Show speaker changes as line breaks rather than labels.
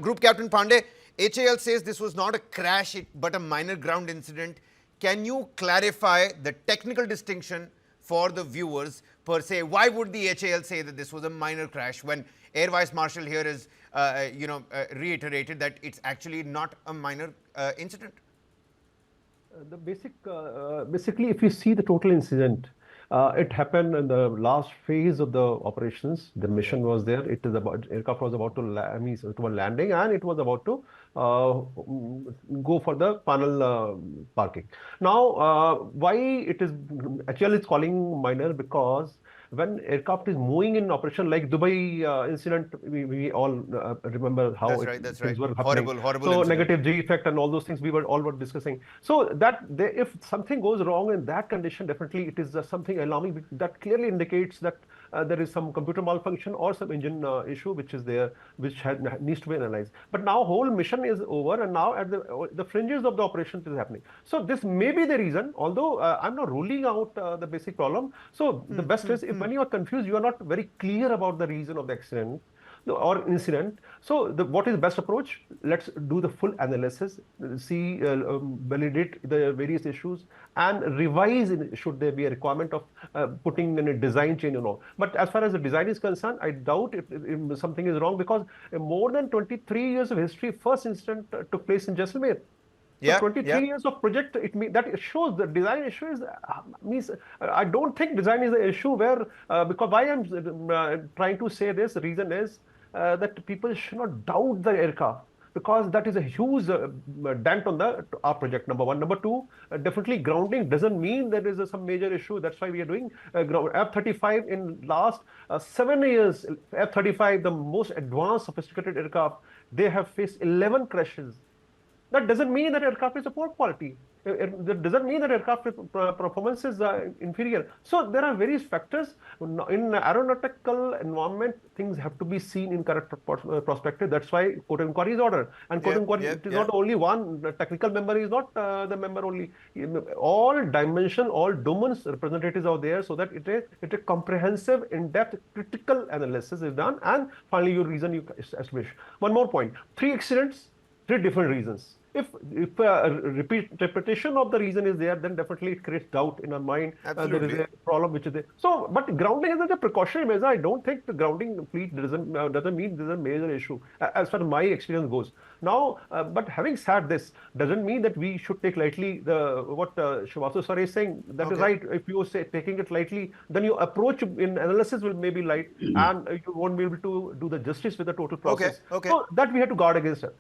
Group Captain Pandey, HAL says this was not a crash but a minor ground incident. Can you clarify the technical distinction for the viewers per se? Why would the HAL say that this was a minor crash when Air Vice Marshal here is, reiterated that it's actually not a minor incident?
Basically, if you see the total incident, it happened in the last phase of the operations. The mission was there. It is about aircraft was about to it was landing, and it was about to go for the final parking. Now, why it is actually it's calling minor, because when aircraft is moving in operation, like Dubai incident, we all remember how
That's
things
right.
were happening.
Horrible
So
incident.
negative G effect and all those things we were all were discussing. So if something goes wrong in that condition, definitely it is something alarming. That clearly indicates that there is some computer malfunction or some engine issue which is there, which needs to be analyzed. But now whole mission is over, and now at the fringes of the operation it is happening. So this may be the reason, although I'm not ruling out the basic problem. So the best is, if when you are confused, you are not very clear about the reason of the accident or incident. So what is the best approach? Let's do the full analysis, see, validate the various issues, and revise should there be a requirement of putting in a design change or all. But as far as the design is concerned, I doubt if something is wrong, because more than 23 years of history, first incident took place in Jaisalmer. So 23 years of project, that shows the design issue is means I don't think design is the issue where because why I'm trying to say this, the reason is that people should not doubt the aircraft, because that is a huge dent on our project. Number one. Number two, definitely grounding doesn't mean there is some major issue. That's why we are doing F-35 in last 7 years. F-35, the most advanced, sophisticated aircraft, they have faced 11 crashes. That doesn't mean that aircraft is a poor quality. That doesn't mean that aircraft performance is inferior. So there are various factors. In aeronautical environment, things have to be seen in correct perspective. That's why court inquiry is ordered. And court inquiry, it is not only one. The technical member is not the member only. All dimension, all domains representatives are there, so that it a comprehensive, in-depth, critical analysis is done. And finally, your reason you establish. One more point. 3 accidents, 3 different reasons. If repetition of the reason is there, then definitely it creates doubt in our mind. There is a problem which is there. So, but grounding is a precautionary measure. I don't think the grounding fleet doesn't mean there's a major issue, as far as my experience goes. Now, but having said this, doesn't mean that we should take lightly what Shivasu sir is saying. That is right. If you say taking it lightly, then your approach in analysis will maybe light, and you won't be able to do the justice with the total process. So that we have to guard against it.